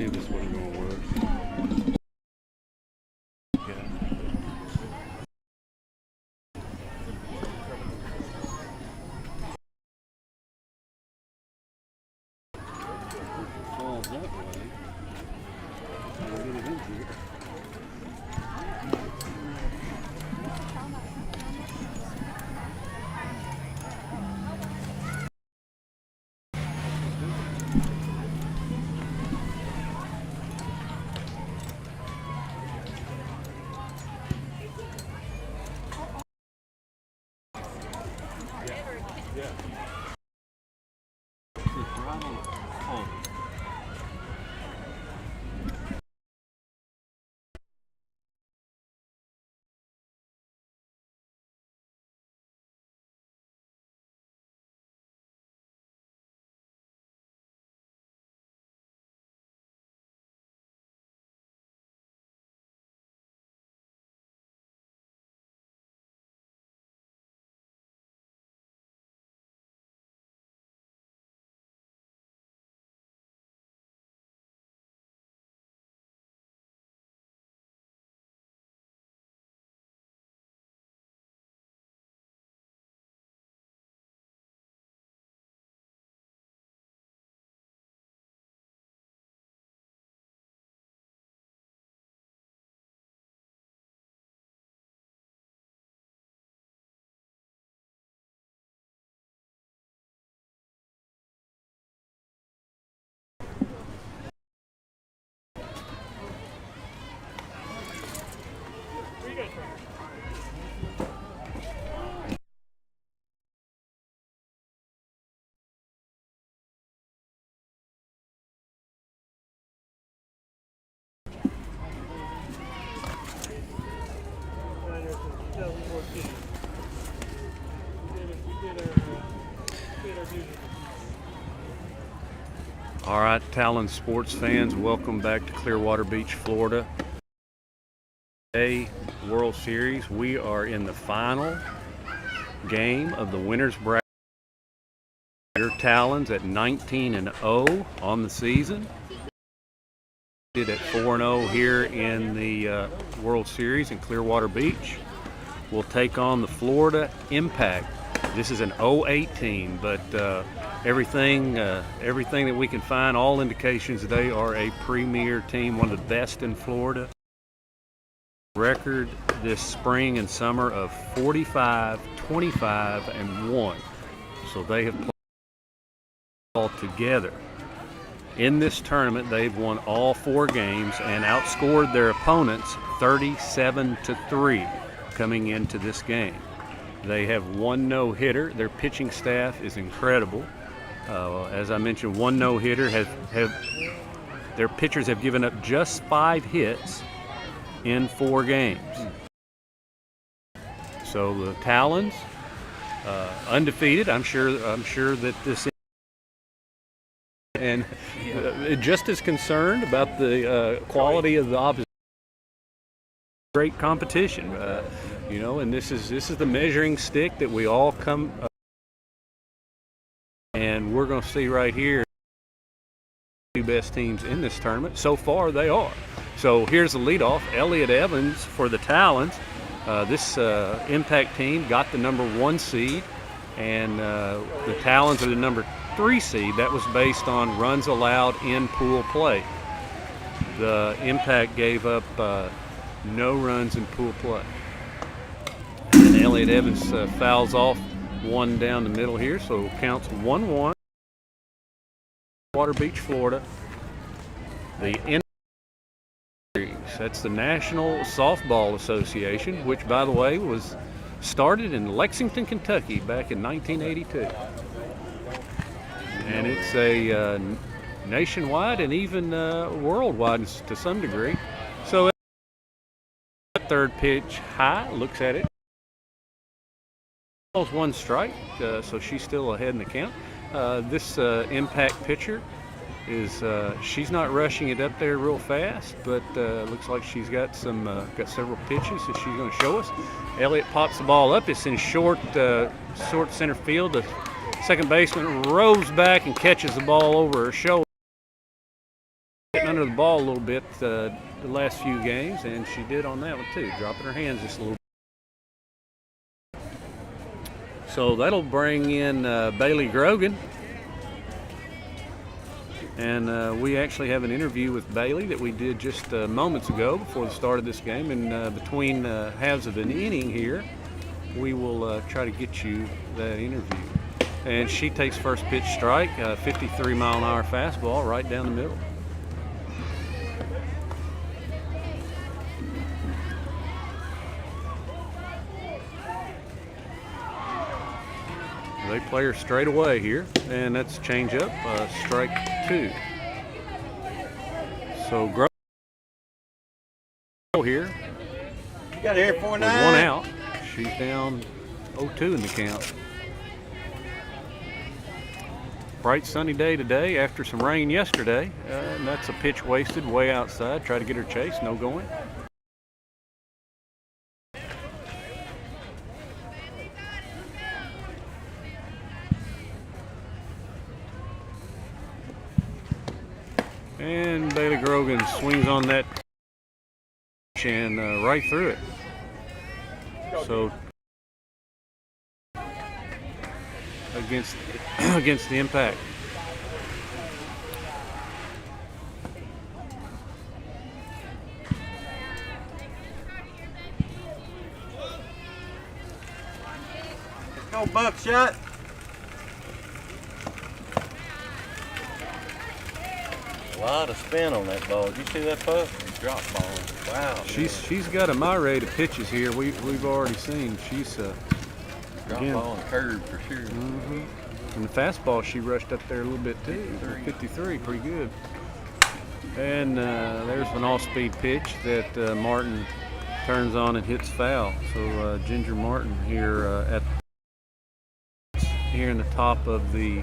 This wasn't going to work. Falls that way. We'll get it into it. Yeah. It's right on the phone. All right, Talons sports fans, welcome back to Clearwater Beach, Florida. Today, World Series, we are in the final game of the winners bracket. Talons at 19-0 on the season. At 4-0 here in the World Series in Clearwater Beach. We'll take on the Florida Impact. This is an 0-8 team, but everything that we can find, all indications they are a premier team, one of the best in Florida. Record this spring and summer of 45, 25, and 1. So they have played all together. In this tournament, they've won all 4 games and outscored their opponents 37-3 coming into this game. They have 1 no-hitter. Their pitching staff is incredible. As I mentioned, 1 no-hitter. Their pitchers have given up just 5 hits in 4 games. So the Talons, undefeated. I'm sure that this and just as concerned about the quality of the opposition. Great competition, and this is the measuring stick that we all come. And we're going to see right here the 2 best teams in this tournament. So far, they are. So here's the leadoff, Elliott Evans for the Talons. This Impact team got the number 1 seed, and the Talons are the number 3 seed. That was based on runs allowed in pool play. The Impact gave up no runs in pool play. And Elliott Evans fouls off one down the middle here, so counts 1-1. Water Beach, Florida. The NSA series, that's the National Softball Association, which, by the way, was started in Lexington, Kentucky back in 1982. And it's a nationwide and even worldwide to some degree. So third pitch high, looks at it. Balls 1 strike, so she's still ahead in the count. This Impact pitcher is she's not rushing it up there real fast, but looks like she's got several pitches that she's going to show us. Elliott pops the ball up. It's in short center field. The second baseman rows back and catches the ball over her shoulder. Getting under the ball a little bit the last few games, and she did on that one too, dropping her hands just a little bit. So that'll bring in Bailey Grogan. And we actually have an interview with Bailey that we did just moments ago before the start of this game. And between halves of an inning here, we will try to get you that interview. And she takes first pitch strike, 53-mile-an-hour fastball right down the middle. They play her straight away here, and that's change up, strike 2. So Grow here. You got here 4-9. With 1 out. She's down 0-2 in the count. Bright sunny day today after some rain yesterday, and that's a pitch wasted way outside. Try to get her chased, no going. And Bailey Grogan swings on that and right through it. So against the Impact. Go Buckshot. A lot of spin on that ball. Did you see that puck? Drop ball. Wow. She's got a myriad of pitches here. We've already seen. She's drop ball and curve for sure. Mm-hmm. And the fastball she rushed up there a little bit too. 53, pretty good. And there's an off-speed pitch that Martin turns on and hits foul. So Ginger Martin here here in the top of the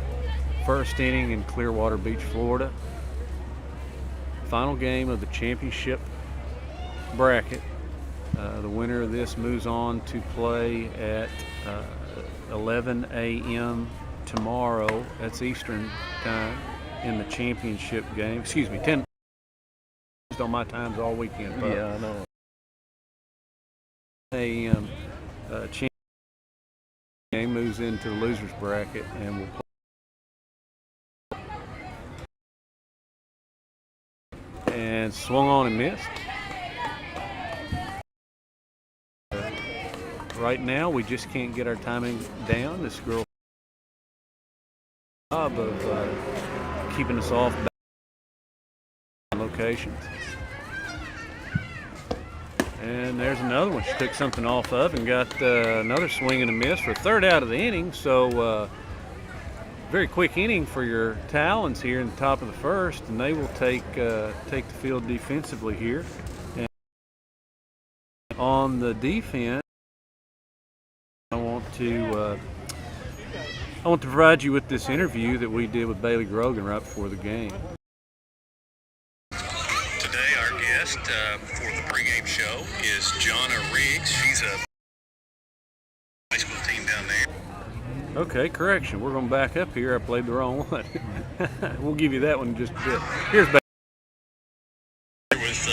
first inning in Clearwater Beach, Florida. Final game of the championship bracket. The winner of this moves on to play at 11 a.m. tomorrow. That's Eastern time in the championship game. Excuse me, 10 on my times all weekend. Yeah, I know. A.m. Championship game moves into the losers bracket, and we'll play. And swung on and missed. Right now, we just can't get our timing down. This girl job of keeping us off locations. And there's another one. She took something off of and got another swing and a miss for 3rd out of the inning. So very quick inning for your Talons here in the top of the first, and they will take the field defensively here. On the defense, I want to provide you with this interview that we did with Bailey Grogan right before the game. Today, our guest for the pregame show is Jonna Riggs. She's a high school team down there. Okay, correction. We're going to back up here. I played the wrong one. We'll give you that one in just a bit. Here's Bailey. With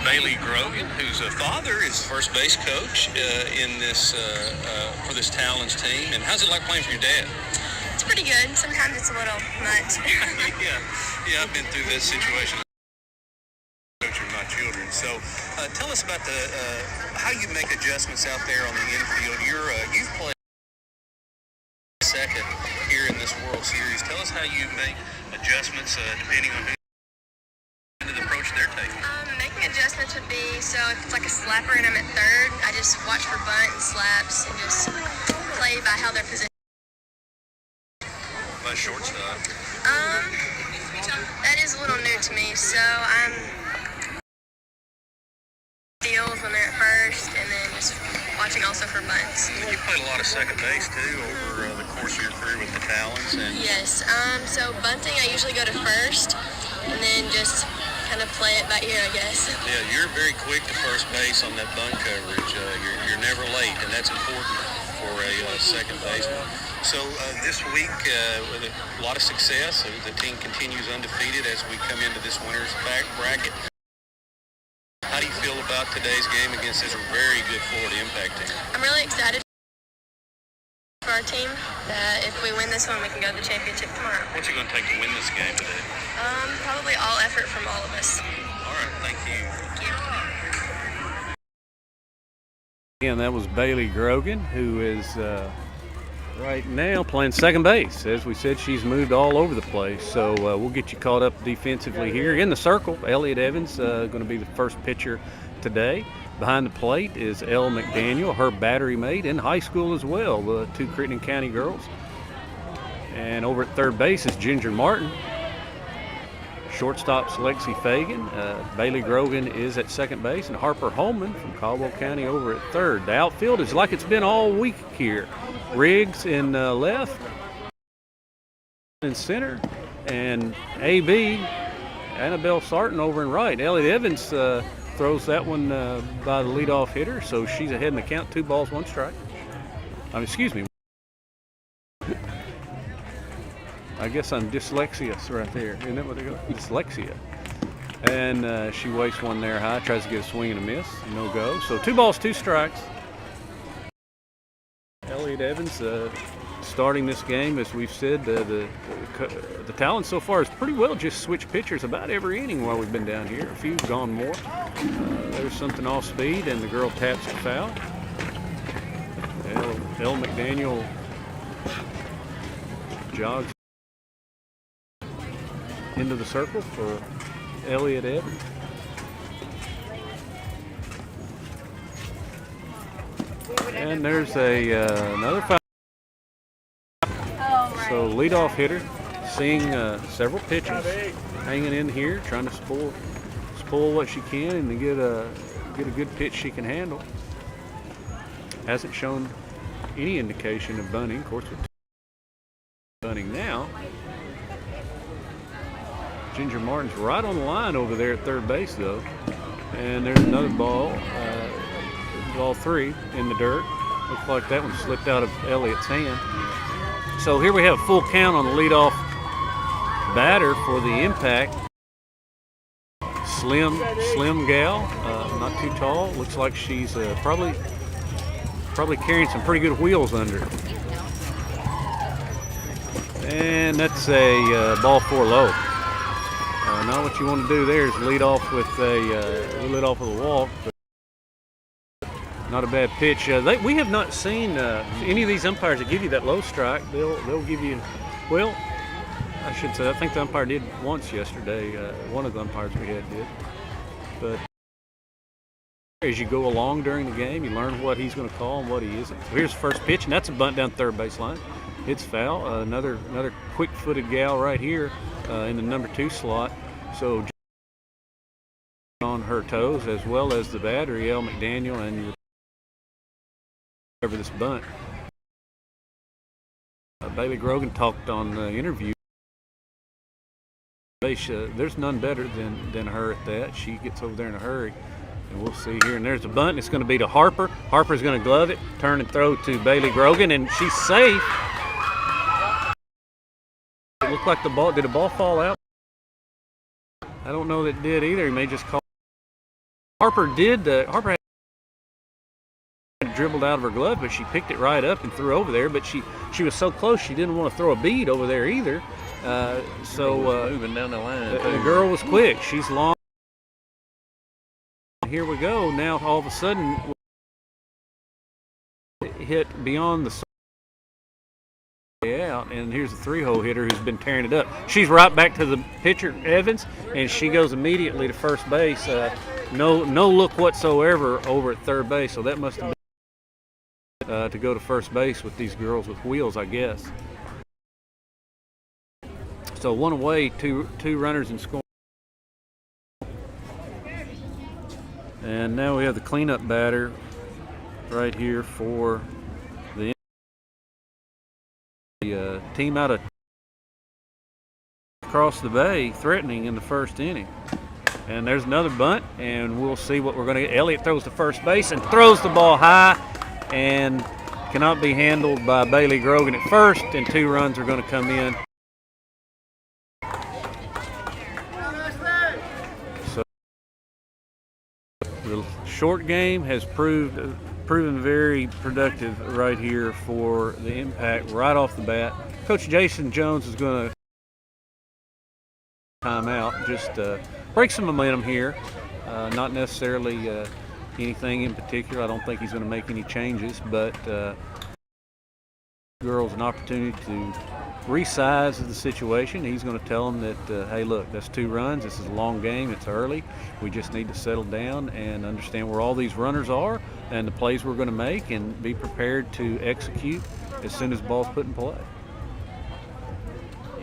Bailey Grogan, whose father is first base coach for this Talons team. And how's it like playing for your dad? It's pretty good. Sometimes it's a little much. yeah, I've been through this situation. Coaching my children. So, tell us about how you make adjustments out there on the infield. You've played second here in this World Series. Tell us how you make adjustments depending on the approach they're taking. Making adjustments would be, so if it's like a slapper and I'm at third, I just watch for bunt and slaps and just play by how they're positioned. By shortstop. That is a little new to me, so I'm deals when they're at first and then just watching also for bunts. You played a lot of second base too over the course of your career with the Talons. Yes, so bunting I usually go to first and then just kind of play it by ear, I guess. Yeah, you're very quick to first base on that bunt coverage. You're never late, and that's important for a second baseman. So this week, with a lot of success, the team continues undefeated as we come into this winner's bracket. How do you feel about today's game against this very good Florida Impact team? I'm really excited for our team. If we win this one, we can go to the championship tomorrow. What's it going to take to win this game today? Probably all effort from all of us. All right, thank you. Thank you. Again, that was Bailey Grogan, who is right now playing second base. As we said, she's moved all over the place. So we'll get you caught up defensively here. In the circle, Elliot Evans going to be the first pitcher today. Behind the plate is Elle McDaniel, her battery mate in high school as well, the two Crittenden County girls. And over at third base is Ginger Martin. Shortstop's Lexi Fagan. Bailey Grogan is at second base, and Harper Holman from Caldwell County over at third. The outfield is like it's been all week here. Riggs in left, in center, and AB, Annabelle Sarton over in right. Elliot Evans throws that one by the leadoff hitter, so she's ahead in the count, 2 balls, 1 strike. Excuse me. I guess I'm dyslexious right there. Isn't that what they go? Dyslexia. And she wastes one there high, tries to get a swing and a miss. No go. So 2 balls, 2 strikes. Elliot Evans starting this game, as we've said, the Talons so far has pretty well just switched pitchers about every inning while we've been down here. A few's gone more. There's something off speed, and the girl taps it foul. Elle McDaniel jogs into the circle for Elliot Evans. And there's another foul. So leadoff hitter, seeing several pitches, hanging in here, trying to spoil what she can and to get a good pitch she can handle. Hasn't shown any indication of bunting. Of course, with bunting now. Ginger Martin's right on the line over there at third base, though. And there's another ball, ball 3 in the dirt. Looks like that one slipped out of Elliot's hand. So here we have a full count on the leadoff batter for the Impact. Slim gal, not too tall. Looks like she's probably carrying some pretty good wheels under. And that's a ball 4 low. Not what you want to do there is lead off with a walk, but not a bad pitch. We have not seen any of these umpires that give you that low strike. They'll give you, well, I should say, I think the umpire did once yesterday. One of the umpires we had did. But as you go along during the game, you learn what he's going to call and what he isn't. So here's the first pitch, and that's a bunt down third baseline. It's foul. Another quick-footed gal right here in the number 2 slot. So on on her toes, as well as the batter, El McDaniel, and over this bunt. Bailey Grogan talked on the interview. There's none better than her at that. She gets over there in a hurry. And we'll see here. And there's a bunt. It's going to be to Harper. Harper's going to glove it, turn and throw to Bailey Grogan, and she's safe. It looked like the ball. Did the ball fall out? I don't know that it did either. He may just call. Harper did. Harper had dribbled out of her glove, but she picked it right up and threw over there. But she was so close, she didn't want to throw a bead over there either. Moving down the line. The girl was quick. She's long. Here we go. Now all of a sudden, hit beyond the out, and here's a 3-hole hitter who's been tearing it up. She's right back to the pitcher, Evans, and she goes immediately to first base. No look whatsoever over at third base. So that must have been to go to first base with these girls with wheels, I guess. So one away, two runners in scoring. And now we have the cleanup batter right here for the team out of across the bay, threatening in the first inning. And there's another bunt, and we'll see what we're going to get. Elliott throws to first base and throws the ball high, and cannot be handled by Bailey Grogan at first, and 2 runs are going to come in. The short game has proven very productive right here for the Impact right off the bat. Coach Jason Jones is going to time out, just break some momentum here. Not necessarily anything in particular. I don't think he's going to make any changes, but girls an opportunity to resize the situation. He's going to tell them that, hey, look, that's 2 runs. This is a long game. It's early. We just need to settle down and understand where all these runners are and the plays we're going to make, and be prepared to execute as soon as the ball's put in play.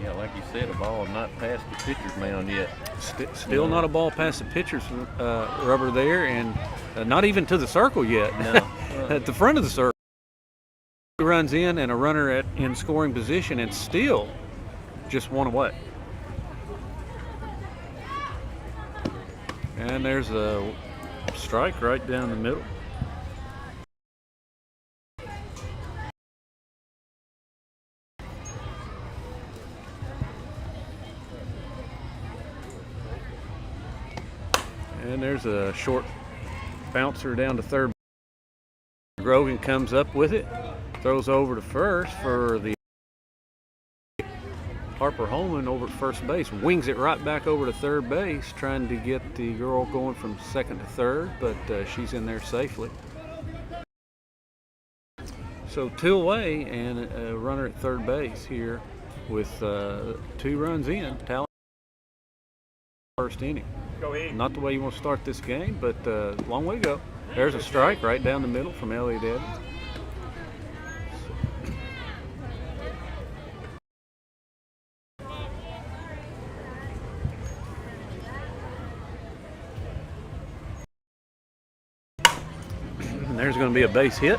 Yeah, like you said, a ball not past the pitcher's mound yet. Still not a ball past the pitcher's rubber there, and not even to the circle yet. No. At the front of the circle. Runs in and a runner in scoring position, and still just 1 away. And there's a strike right down the middle. And there's a short bouncer down to third. Grogan comes up with it. Throws over to first for the Harper Holman over at first base. Wings it right back over to third base, trying to get the girl going from second to third, but she's in there safely. So 2 away and a runner at third base here with 2 runs in. Talons first inning. Not the way you want to start this game, but long way to go. There's a strike right down the middle from Elliott Evans. There's going to be a base hit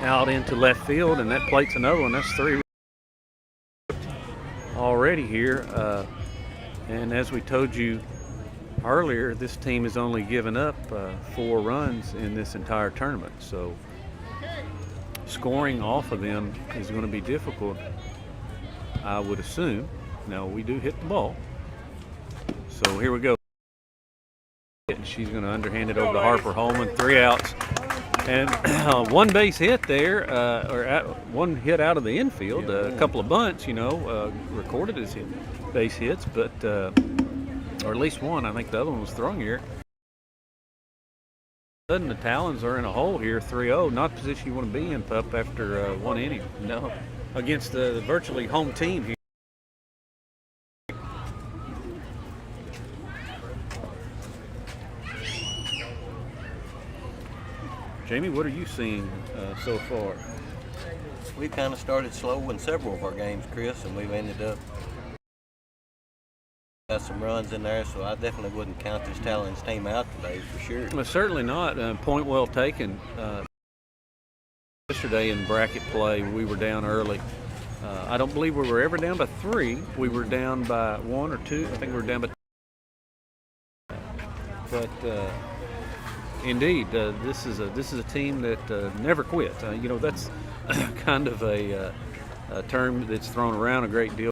out into left field, and that plates another one. That's 3 already here. And as we told you earlier, this team has only given up 4 runs in this entire tournament. So scoring off of them is going to be difficult, I would assume. Now, we do hit the ball. So here we go. And she's going to underhand it over to Harper Holman. 3 outs. And 1 base hit there, or 1 hit out of the infield. A couple of bunts, recorded as base hits, but or at least 1. I think the other one was thrown here. Suddenly, the Talons are in a hole here, 3-0. Not the position you want to be in, pup, after 1 inning. No, against the virtually home team here. Jamie, what are you seeing so far? We kind of started slow in several of our games, Chris, and we've ended up some runs in there, so I definitely wouldn't count this Talons team out today for sure. Well, certainly not. Point well taken. Yesterday in bracket play, we were down early. I don't believe we were ever down by 3. We were down by 1 or 2. I think we were down by 2. But indeed, this is a team that never quits. You know, that's kind of a term that's thrown around a great deal.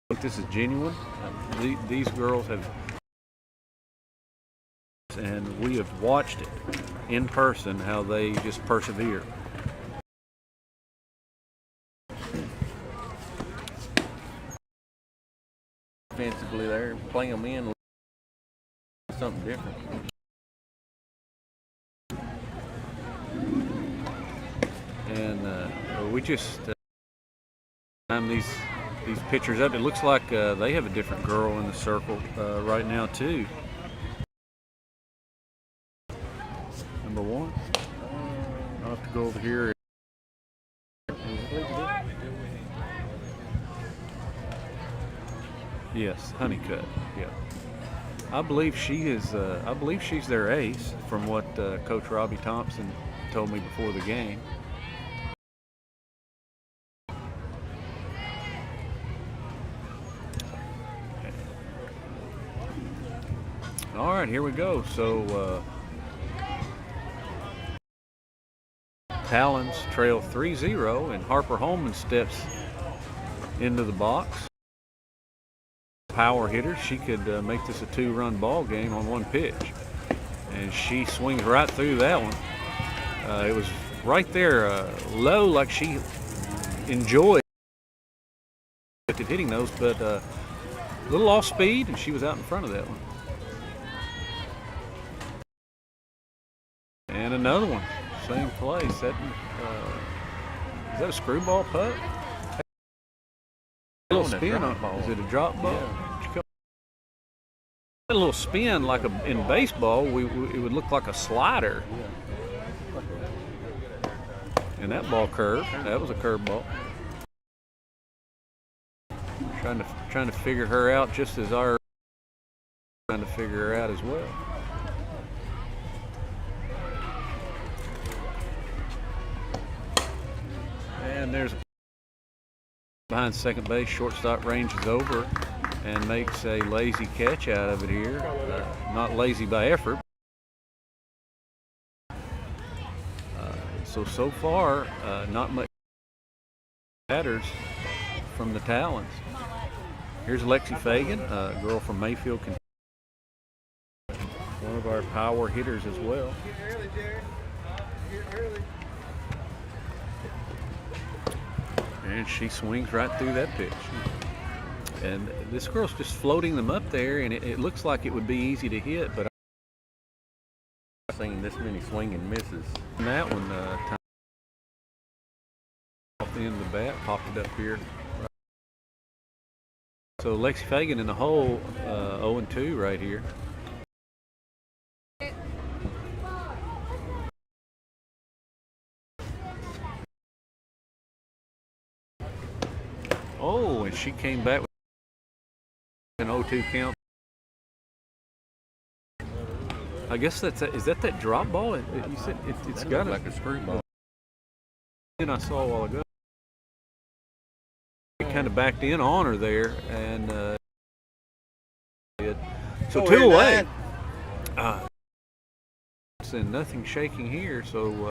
I think this is genuine. These girls have, and we have watched it in person, how they just persevere. Offensively, they're playing them in something different. And we just time these pictures up. It looks like they have a different girl in the circle right now too. Number 1. I'll have to go over here. Yes, Honeycutt. Yeah, I believe she is. I believe she's their ace, from what Coach Robbie Thompson told me before the game. All right, here we go. So Talons trail 3-0, and Harper Holman steps into the box. Power hitter. She could make this a 2-run ball game on one pitch, and she swings right through that one. It was right there, low, like she enjoyed hitting those, but a little off speed, and she was out in front of that one. And another one, same place. Is that a screwball putt? A little spin on it. Is it a drop ball? Yeah. A little spin, like in baseball, it would look like a slider. And that ball curved. That was a curve ball. Trying to figure her out, just as our trying to figure her out as well. And there's behind second base, shortstop ranges over and makes a lazy catch out of it here. Not lazy by effort. So far, not much batters from the Talons. Here's Lexi Fagan, a girl from Mayfield, Kentucky. One of our power hitters as well. And she swings right through that pitch. And this girl's just floating them up there, and it looks like it would be easy to hit, but I've seen this many swinging misses. and that one, off the end of the bat, popped it up here. So Lexi Fagan in the hole, 0-2 right here. Oh, and she came back with an 0-2 count. I guess is that drop ball? You said it's got like a screwball. And I saw a while ago. It kind of backed in on her there, and so 2 away. And nothing shaking here. So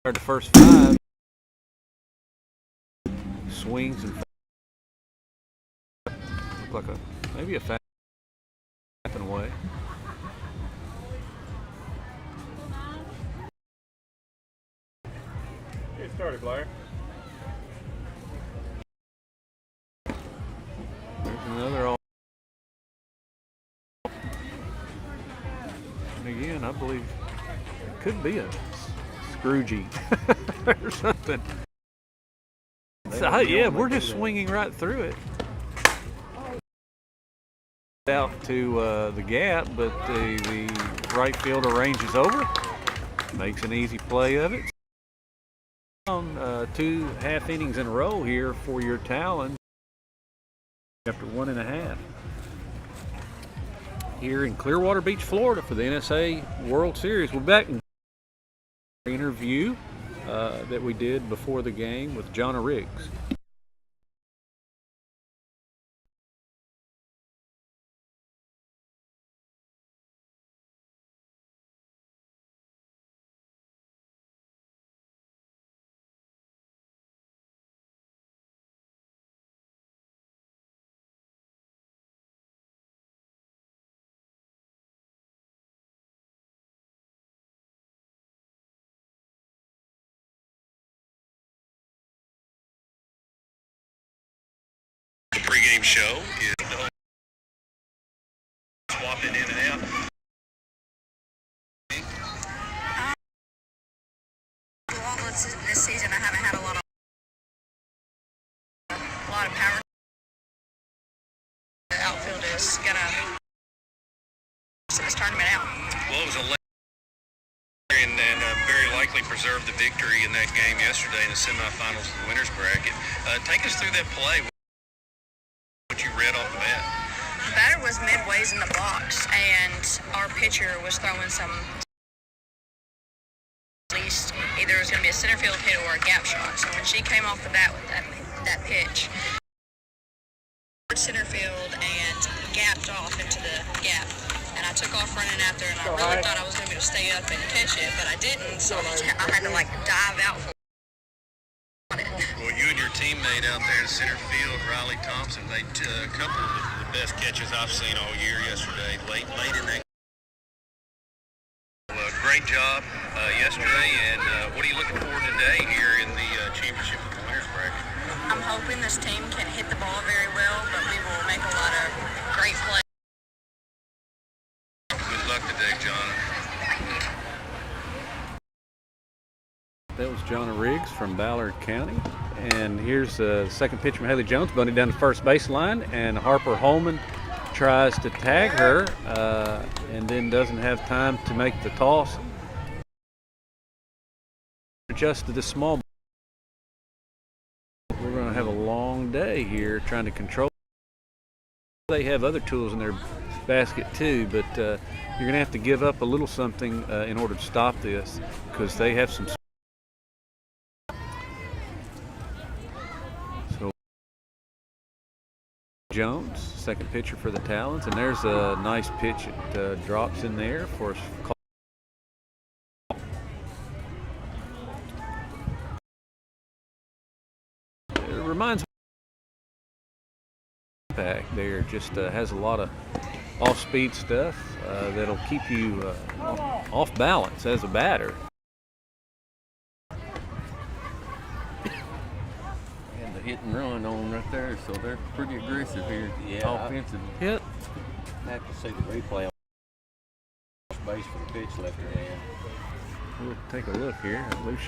the first 5 swings and look like maybe a fast away. Get started, Blair. There's another all. And again, I believe it could be a Scroogey or something. So, yeah, we're just swinging right through it. Out to the gap, but the right fielder ranges over, makes an easy play of it. On 2 half innings in a row here for your Talons. after 1.5 here in Clearwater Beach, Florida for the NSA World Series. We're back in the interview that we did before the game with Jonna Riggs. The pregame show is swapping in and out. Well, this season I haven't had a lot of power. The outfield is gonna sit this tournament out. Well, it was a late and very likely preserved the victory in that game yesterday in the semifinals of the winners bracket. Take us through that play. What you read off the bat? The batter was midways in the box, and our pitcher was throwing some. At least either it was going to be a center field hit or a gap shot. So when she came off the bat with that pitch, center field and gapped off into the gap. And I took off running after, and I really thought I was going to be able to stay up and catch it, but I didn't. So I had to dive out for it. Well, you and your teammate out there in center field, Riley Thompson, made a couple of the best catches I've seen all year yesterday, late in that. Great job yesterday, and what are you looking for today here in the championship of the winners bracket? I'm hoping this team can hit the ball very well, but we will make a lot of great plays. Good luck today, John. That was Jonna Riggs from Ballard County. And here's the second pitch from Haley Jones, bunted down the first baseline, and Harper Holman tries to tag her and then doesn't have time to make the toss. Adjusted the small. We're going to have a long day here trying to control. They have other tools in their basket too, but you're going to have to give up a little something in order to stop this, because they have some. So Jones, second pitcher for the Talons, and there's a nice pitch. It drops in there for a call. It reminds me of impact there. Just has a lot of off-speed stuff that'll keep you off balance as a batter. And the hit and run on right there, so they're pretty aggressive here. Yeah, offensive. Yep. I have to see the replay on base for the pitch left her hand. We'll take a look here. I believe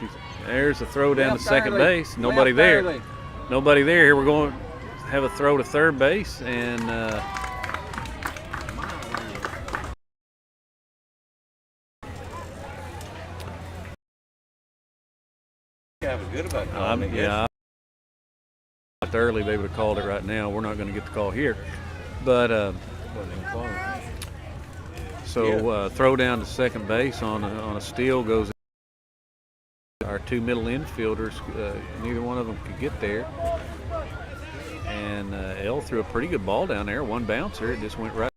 there's a throw down to second base. Nobody there. Nobody there. Here we're going to have a throw to third base, and I was good about calling it. yeah. Early they would have called it right now. We're not going to get the call here, but throw down to second base on a steal goes. Our two middle infielders, neither one of them could get there, and L threw a pretty good ball down there. One bouncer, it just went right.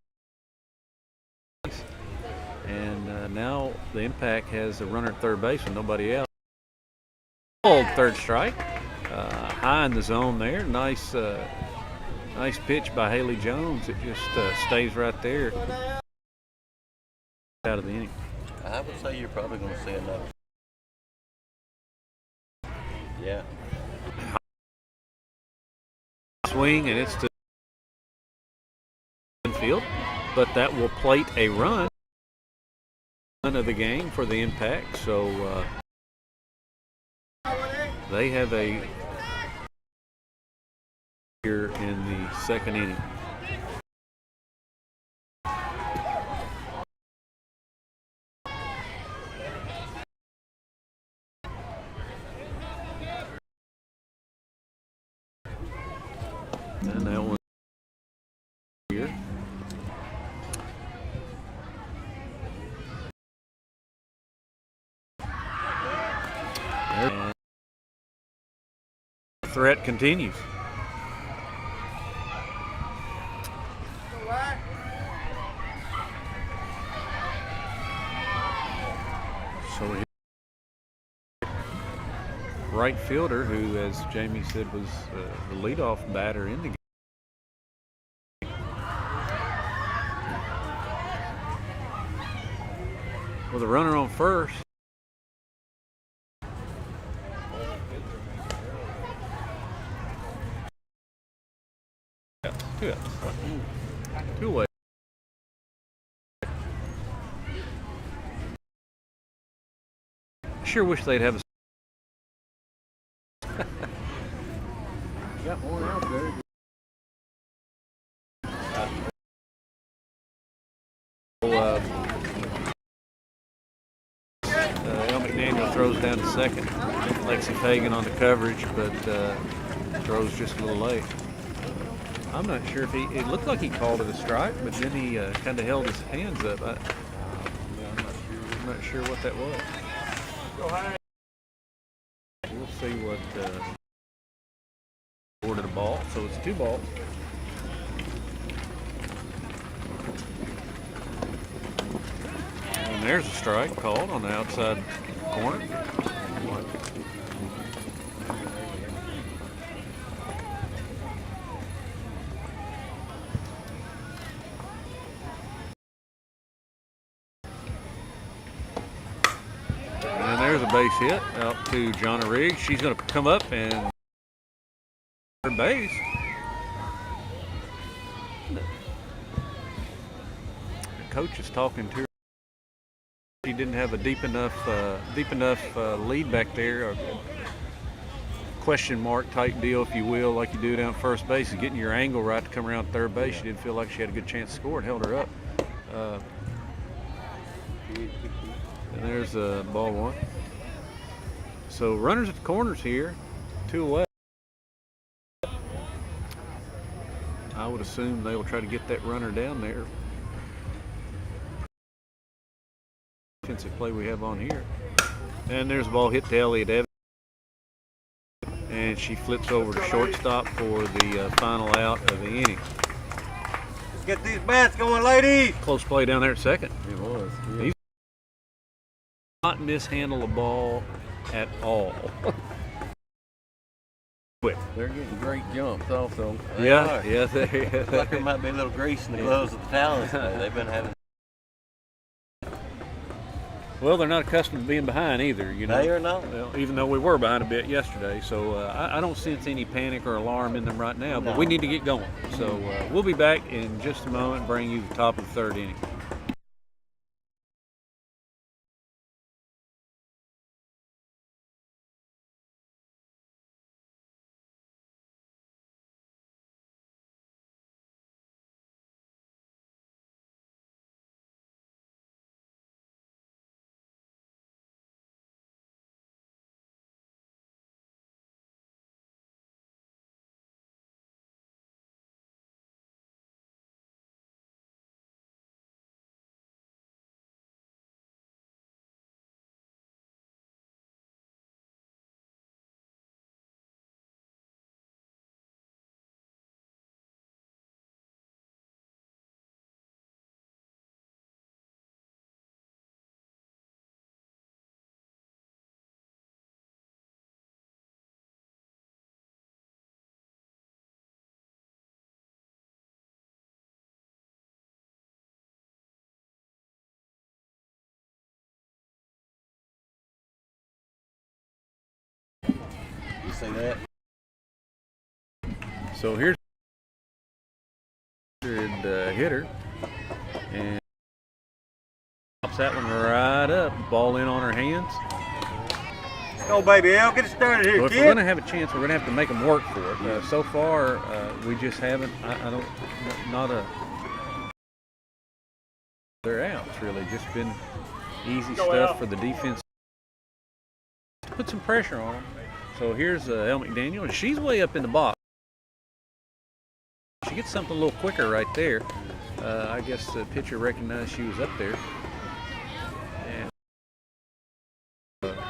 And now the Impact has a runner at third base with nobody else. Third strike, high in the zone there. Nice pitch by Haley Jones. It just stays right there out of the inning. I would say you're probably going to see another. Yeah. Swing, and it's to infield, but that will plate a run of the game for the Impact. So they have a here in the second inning. And that one And the threat continues. So right fielder, who, as Jamie said, was the leadoff batter in the game. With a runner on first. Two outs. Two away. Sure wish they'd have a. Got one out there. El McDaniel throws down to second. Lexi Fagan on the coverage, but throws just a little late. I'm not sure if it looked like he called it a strike, but then he kind of held his hands up. I'm not sure what that was. We'll see what ordered a ball. So it's 2 balls. And there's a strike called on the outside corner. And there's a base hit out to Jonna Riggs. She's going to come up and third base. The coach is talking to her. She didn't have a deep enough lead back there, or question mark type deal, if you will, like you do down first base, is getting your angle right to come around third base. She didn't feel like she had a good chance to score and held her up. And there's ball 1. So runners at the corners here, 2 away. I would assume they will try to get that runner down there. Defensive play we have on here. And there's a ball hit to Elliott Evans. And she flips over to shortstop for the final out of the inning. Let's get these bats going, ladies. Close play down there at second. It was. Yeah. He's not mishandle a ball at all. They're getting great jumps also. Yeah. Looks like there might be a little grease in the gloves of the Talons today. They've been having. Well, they're not accustomed to being behind either, you know. They are not. Well, even though we were behind a bit yesterday, so I don't sense any panic or alarm in them right now. But we need to get going. So we'll be back in just a moment and bring you the top of the 3rd inning. You see that? So here's the hitter, and pops that one right up. Ball in on her hands. Go, baby L, get it started here, Well, if kid. we're going to have a chance, we're going to have to make them work for it. So far, we just haven't. They're out. It's really just been easy stuff for the defense. Put some pressure on them. So here's El McDaniel, and she's way up in the box. She gets something a little quicker right there. I guess the pitcher recognized she was up there. And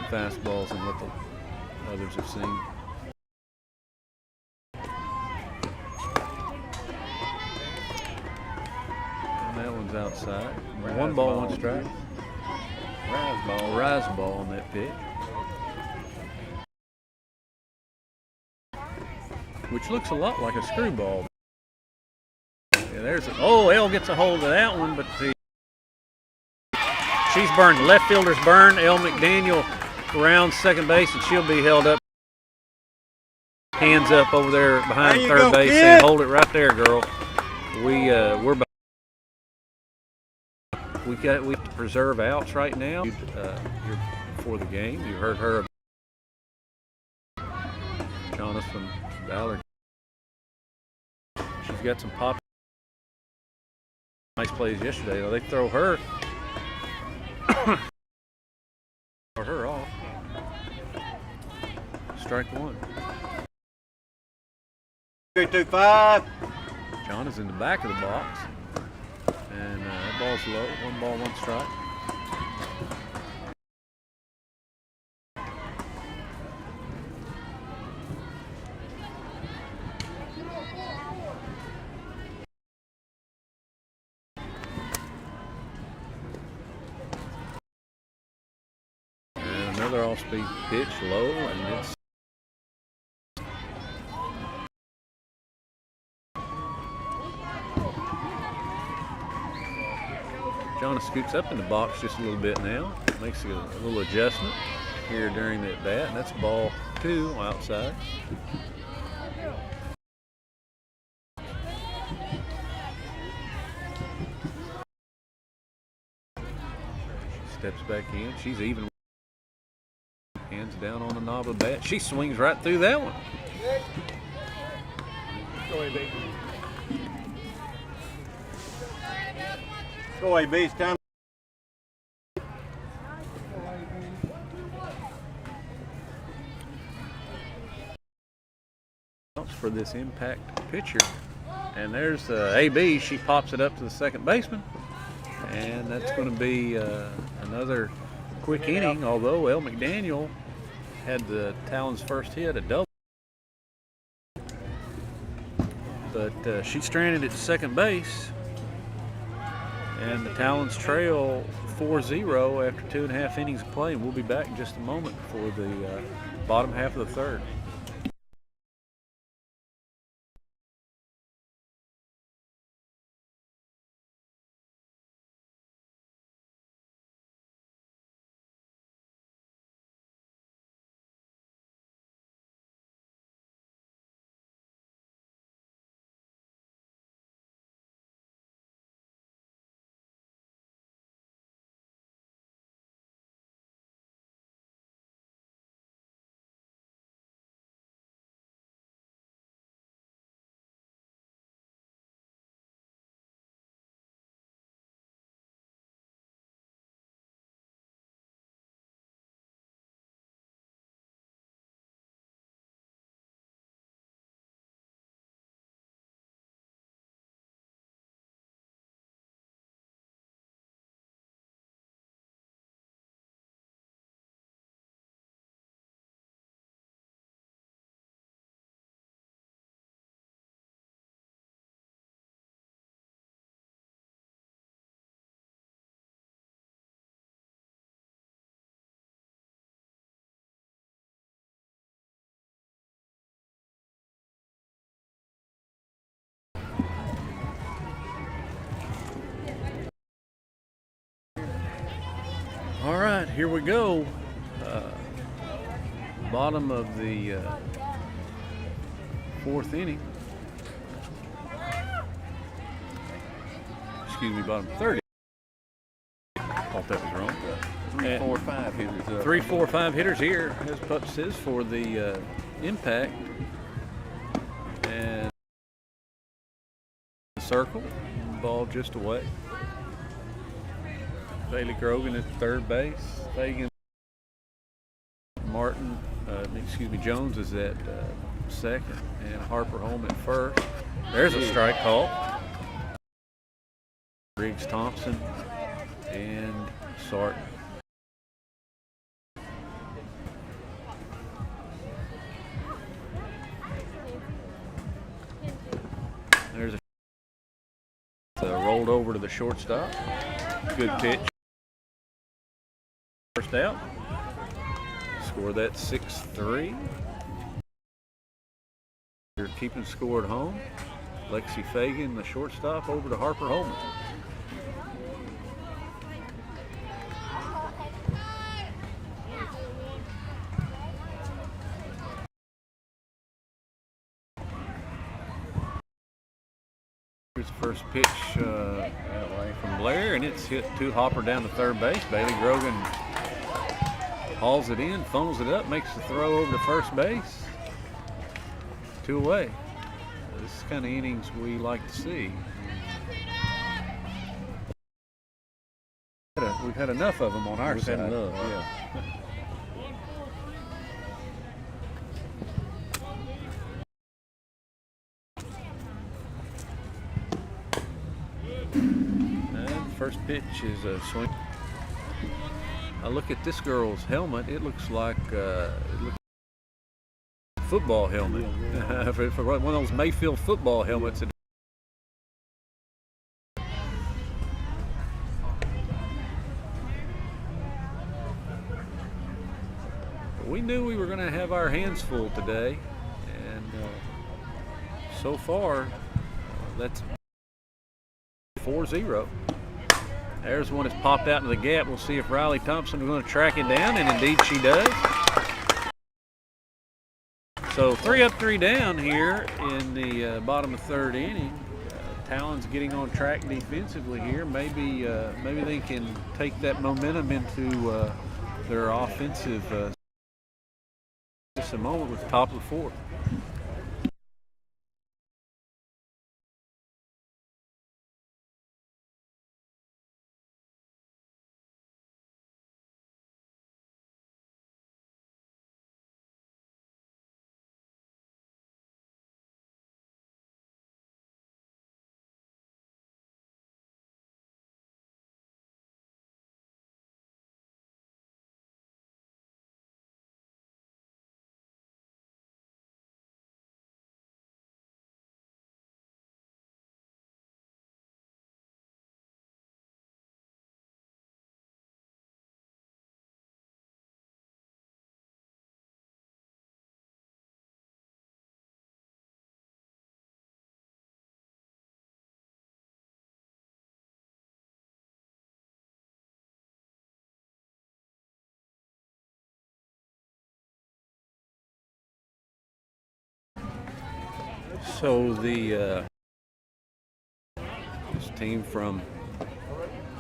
fastballs and what others have seen. And that one's outside. One ball, one strike. Rise ball on that pitch. Which looks a lot like a screwball. Yeah, there's Elle gets a hold of that one, but she's burned. The left fielder's burned. Elle McDaniel around second base, and she'll be held up. Hands up over there behind third base, and hold it right there, girl. We're we have to preserve outs right now. Here before the game, you heard her. Jonathan Ballard. She's got some pop. Nice plays yesterday. Though. They throw her. Her off. Strike one. 3-2-5. John is in the back of the box. And that ball's low. One ball, one strike. And another off-speed pitch, low, and it's John scoots up in the box just a little bit now. Makes a little adjustment here during the at-bat, and that's ball two outside. She steps back in. She's even. Hands down on the knob of the bat. She swings right through that one. Go away, baby. Go away, Beast. Time. For this impact pitcher. And there's AB. She pops it up to the second baseman. And that's going to be another quick inning, although Elle McDaniel had the Talons' first hit, a double. But she's stranded at second base. And the Talons trail 4-0 after 2.5 innings of play. And we'll be back in just a moment for the bottom half of the third. All right, here we go. Bottom of the fourth inning. Excuse me, bottom 30. Thought that was wrong. 3, 4, 5 hitters. 3, 4, 5 hitters here, as Pup says, for the impact. And circle, ball just away. Bailey Grogan at third base. Fagan Martin, Jones is at second, and Harper home at first. There's a strike call. Riggs Thompson and Sarton. to the shortstop. Good pitch. First out. Score that 6-3. You're keeping score at home. Lexi Fagan, the shortstop, over to Harper Holman. Here's the first pitch from Blair, and it's hit to Hopper down to third base. Bailey Grogan hauls it in, funnels it up, makes the throw over to first base. 2 away. This is the kind of innings we like to see. We've had enough of them on our side. Had enough, yeah. And first pitch is a swing. I look at this girl's helmet. It looks like a football helmet. For one of those Mayfield football helmets. We knew we were going to have our hands full today, and so far, that's 4-0. There's one that's popped out into the gap. We'll see if Riley Thompson is going to track it down, and indeed she does. So 3 up, 3 down here in the bottom of third inning. Talons getting on track defensively here. Maybe they can take that momentum into their offensive. Just a moment with the top of the fourth. So this team from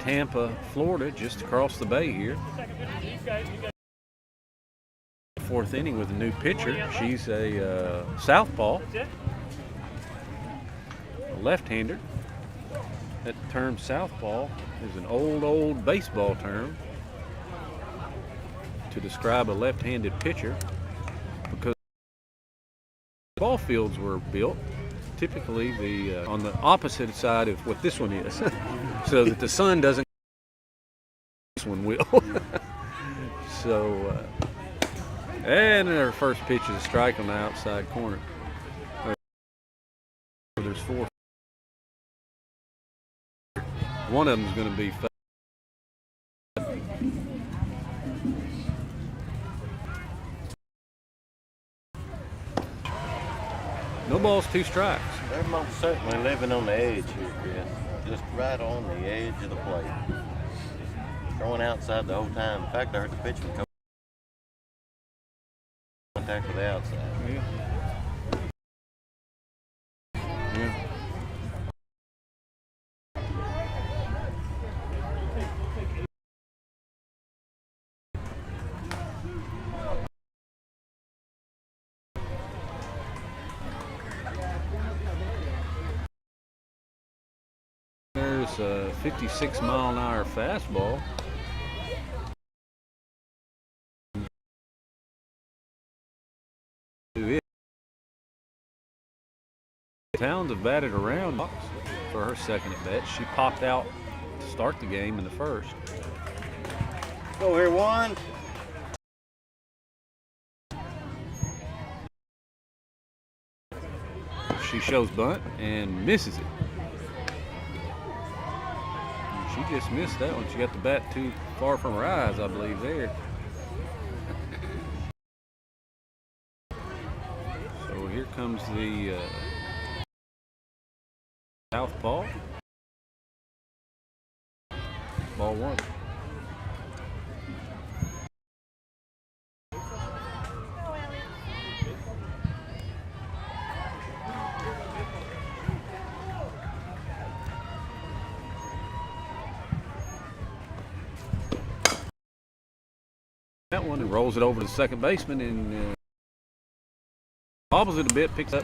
Tampa, Florida, just across the bay here. Fourth inning with a new pitcher. She's a southpaw, a left-hander. That term southpaw is an old baseball term to describe a left-handed pitcher, because ball fields were built typically on the opposite side of what this one is, so that the sun doesn't. This one will. So, and their first pitch is a strike on the outside corner. There's 4. One of them is going to be. No balls, 2 strikes. They're most certainly living on the edge here, Chris. Just right on the edge of the plate. Throwing outside the whole time. In fact, I heard the pitchman come contact with the outside. Yeah. Yeah. There's a 56-mile-an-hour fastball. Talons have batted around for her second at bat. She popped out to start the game in the first. Go here, one. She shows bunt and misses it. just missed that one. She got the bat too far from her eyes, I believe, there. So here comes the southpaw. Ball one. That one and rolls it over to the second baseman and bobbles it a bit, picks up.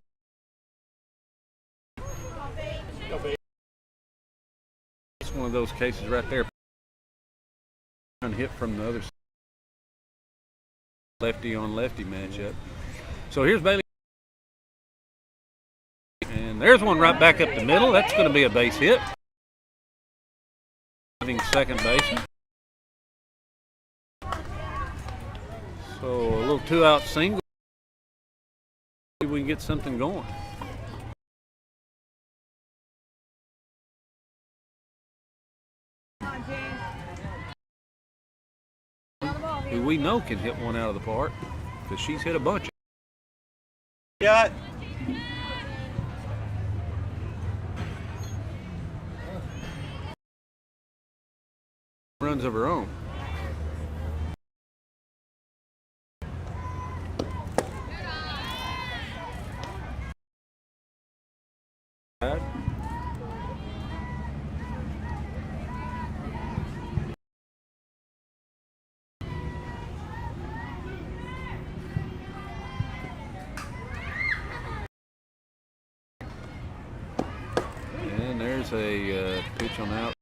It's one of those cases right there. Hit from the other side. Lefty on lefty matchup. So here's Bailey. And there's one right back up the middle. That's going to be a base hit. Second baseman. So a little 2-out single. See if we can get something going. Who we know can hit one out of the park because she's hit a bunch. Yeah. Runs of her own. And there's a pitch on out.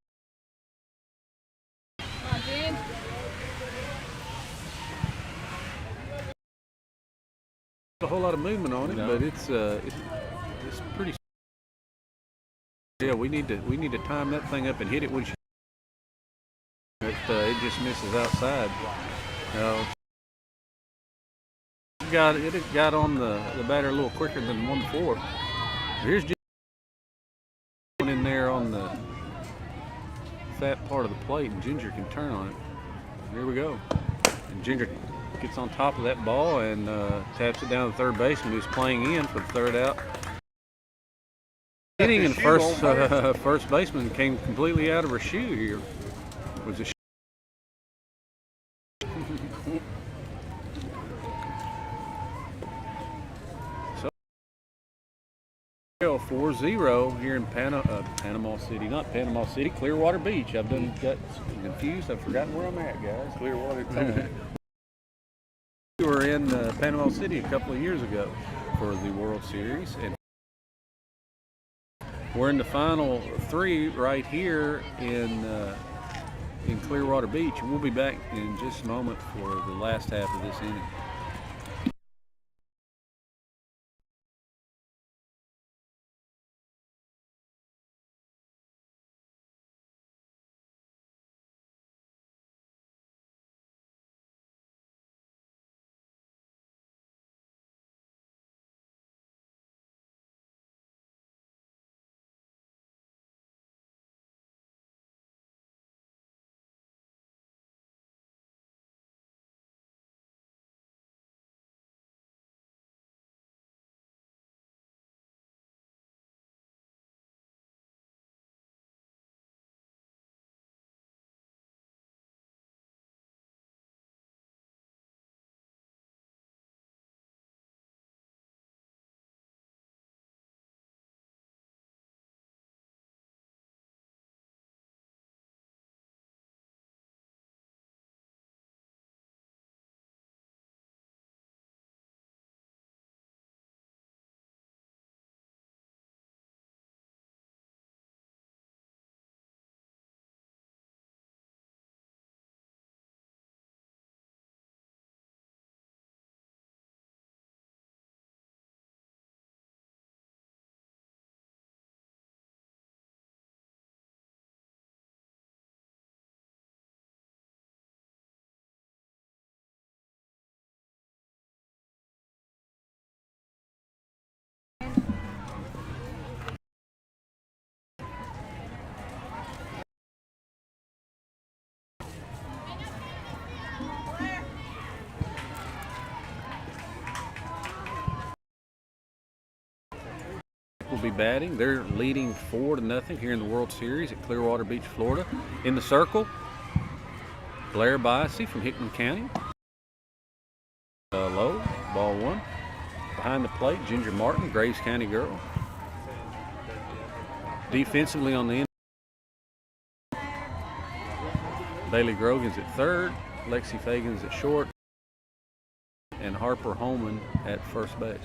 A whole lot of movement on it, but it's pretty. Yeah, we need to time that thing up and hit it when she. It just misses outside. It got on the batter a little quicker than the one before. Here's just one in there on the fat part of the plate, and Ginger can turn on it. Here we go. And Ginger gets on top of that ball and taps it down to the third baseman who's playing in for the third out. Hitting and first baseman came completely out of her shoe here. It was a so 4-0 here in Panama City, not Panama City, Clearwater Beach. I've got confused. I've forgotten where I'm at, guys. Clearwater. We were in Panama City a couple of years ago for the World Series, and we're in the final three right here in Clearwater Beach, and we'll be back in just a moment for the last half of this inning. be batting. They're leading 4-0 here in the World Series at Clearwater Beach, Florida. In the circle, Blair Biasy from Hickman County. Low, ball 1. Behind the plate, Ginger Martin, Graves County girl. Defensively on the end, Bailey Grogan's at third, Lexi Fagan's at short, and Harper Holman at first base.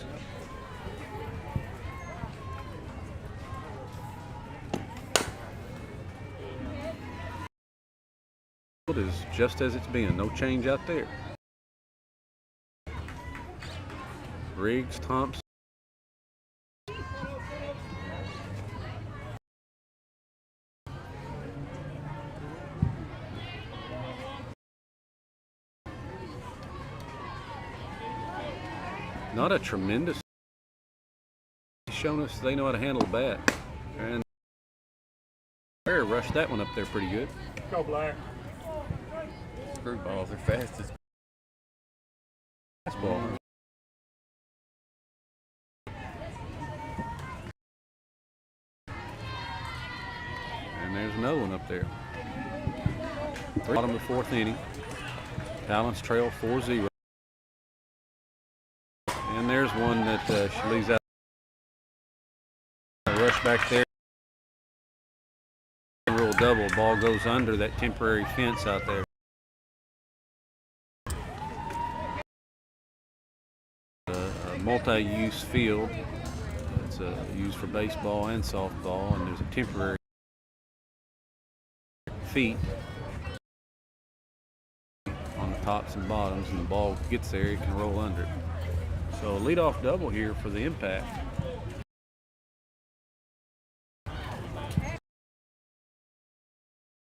It is just as it's been, no change out there. Riggs, Thompson. Not a tremendous. Shown us they know how to handle a bat, and Blair rushed that one up there pretty good. Go Blair. Screwballs are fast as Fastball. And there's another one up there. Bottom of the 4th inning. Talons trail 4-0. And there's one that she leaves out. Rush back there. Real double. Ball goes under that temporary fence out there. A multi-use field. It's used for baseball and softball, and there's a temporary feet on the tops and bottoms, and the ball gets there, it can roll under it. So a leadoff double here for the Impact.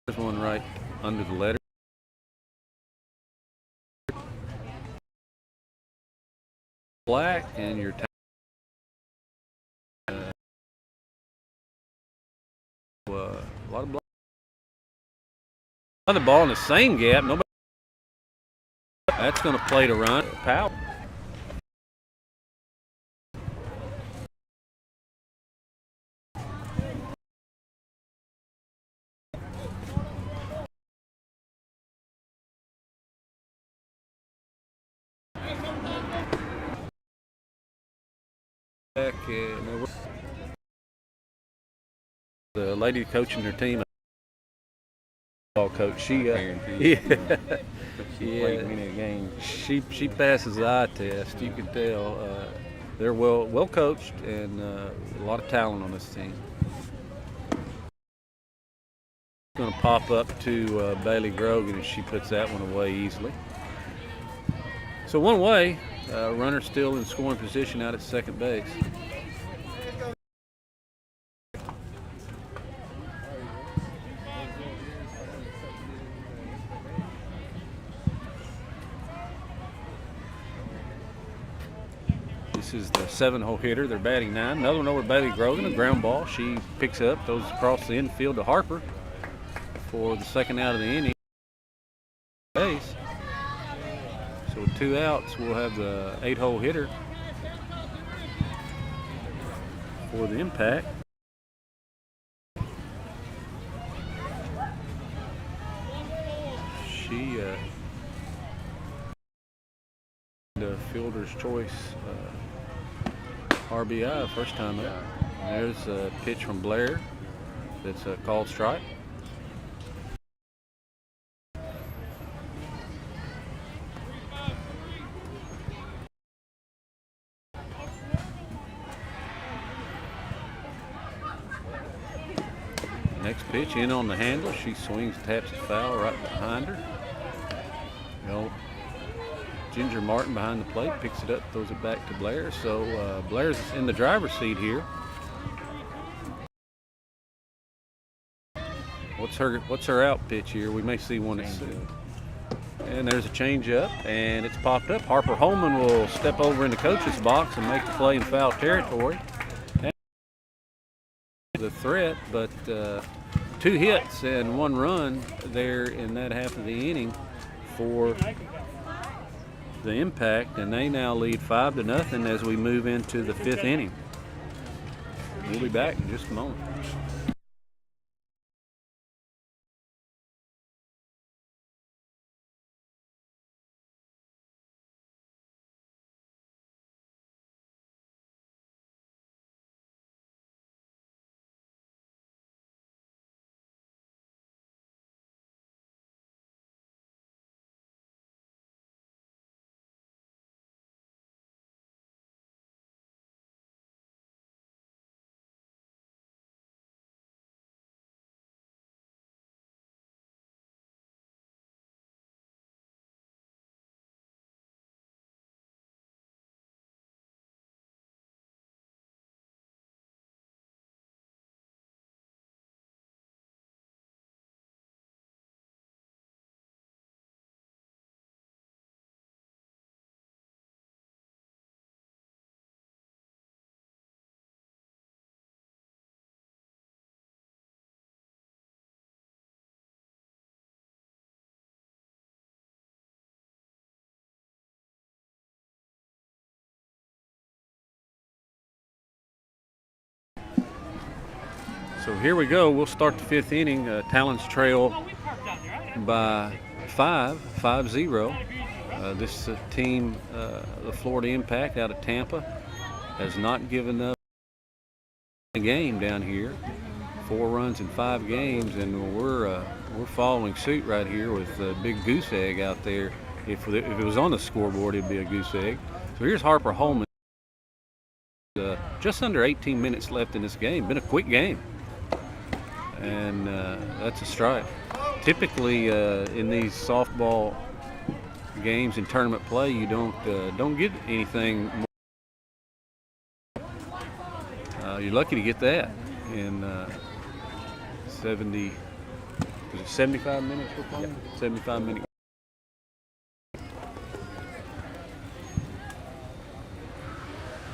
There's one right under the letter. Black, and your a lot of black. Another ball in the same gap. Nobody. That's going to play to run. Powell. Back, the lady coaching her team, ball coach. She she passes the eye test. You can tell they're well coached, and a lot of talent on this team. Going to pop up to Bailey Grogan, and she puts that one away easily. So one way, runner still in scoring position out at second base. This is the 7-hole hitter. They're batting 9. Another one over Bailey Grogan, a ground ball. She picks up, throws across the infield to Harper for the second out of the inning. Base. So with 2 outs, we'll have the 8-hole hitter for the Impact. She the fielder's choice RBI first time up. There's a pitch from Blair that's a called strike. Next pitch in on the handle. She swings, taps it foul right behind her. Ginger Martin behind the plate picks it up, throws it back to Blair. So Blair's in the driver's seat here. What's her out pitch here? We may see one. And there's a change up, and it's popped up. Harper Holman will step over in the coach's box and make the play in foul territory. The threat, but 2 hits and 1 run there in that half of the inning for the Impact, and they now lead 5-0 as we move into the 5th inning. We'll be back in just a moment. So here we go. We'll start the fifth inning. Talons trail by 5-0. This team, the Florida Impact out of Tampa, has not given up a game down here. 4 runs in 5 games, and we're following suit right here with a big goose egg out there. If it was on the scoreboard, it'd be a goose egg. So here's Harper Holman. Just under 18 minutes left in this game. Been a quick game. And that's a strike. Typically, in these softball games in tournament play, you don't get anything more. You're lucky to get that in 75 minutes we're playing? 75 minutes.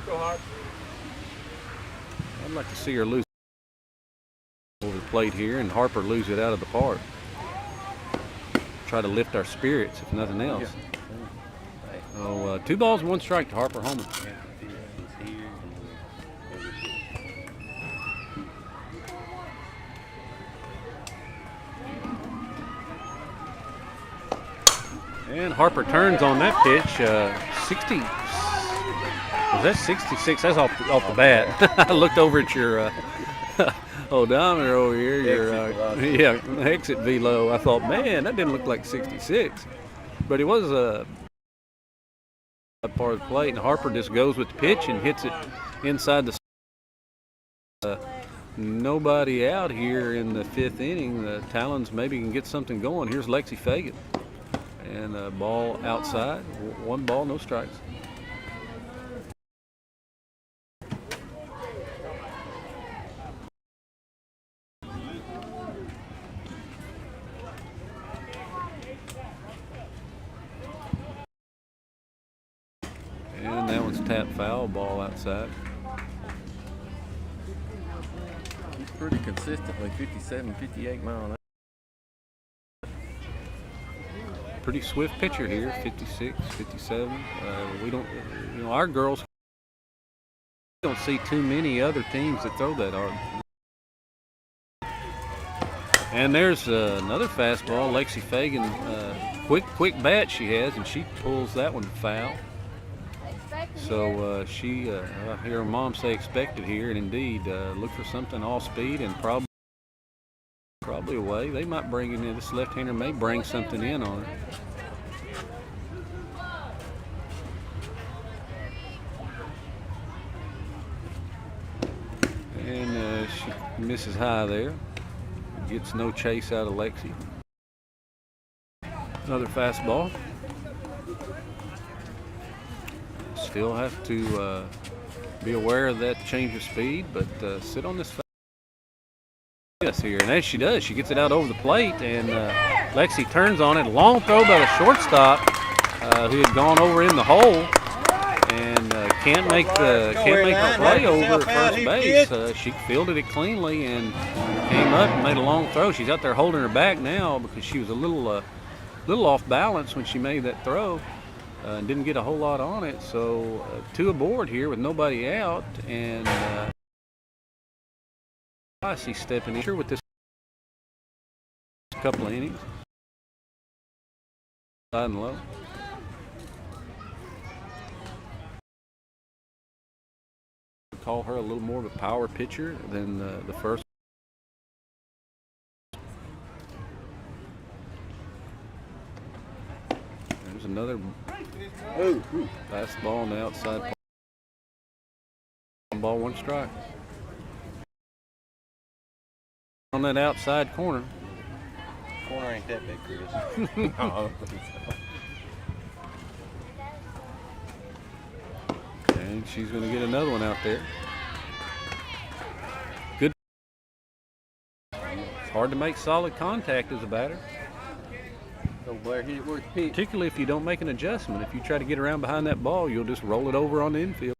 Go hard. I'd like to see her lose over the plate here, and Harper lose it out of the park. Try to lift our spirits, if nothing else. So 2 balls, 1 strike to Harper Holman. And Harper turns on that pitch. 60. Was that 66? That's off the bat. I looked over at your odometer over here. Your exit velo. I thought, man, that didn't look like 66. But it was a part of the plate, and Harper just goes with the pitch and hits it inside the. Nobody out here in the 5th inning. The Talons maybe can get something going. Here's Lexi Fagan. And a ball outside. 1 ball, no strikes. And that one's tap foul, ball outside. He's pretty consistently 57, 58 mile an hour. Pretty swift pitcher here, 56, 57. We don't, our girls don't see too many other teams that throw that hard. And there's another fastball. Lexi Fagan, quick bat she has, and she pulls that one foul. So I hear her mom say expected here, and indeed look for something all speed and probably away. They might bring it in. This left-hander may bring something in on her. And she misses high there. Gets no chase out of Lexi. Another fastball. Still have to be aware of that change of speed, but sit on this here. And as she does, she gets it out over the plate, and Lexi turns on it. Long throw by the shortstop, who had gone over in the hole, and can't make the play over at first base. She fielded it cleanly and came up and made a long throw. She's out there holding her back now because she was a little off balance when she made that throw. And didn't get a whole lot on it, so 2 aboard here with nobody out, and I see stepping in here with this couple of innings. High and low. Call her a little more of a power pitcher than the first. There's another fastball on the outside. Ball, 1 strike. On that outside corner. Corner ain't that big, Chris. No. And she's going to get another one out there. Good. It's hard to make solid contact as a batter. So Blair hit it where it's pitched. Particularly if you don't make an adjustment. If you try to get around behind that ball, you'll just roll it over on the infield.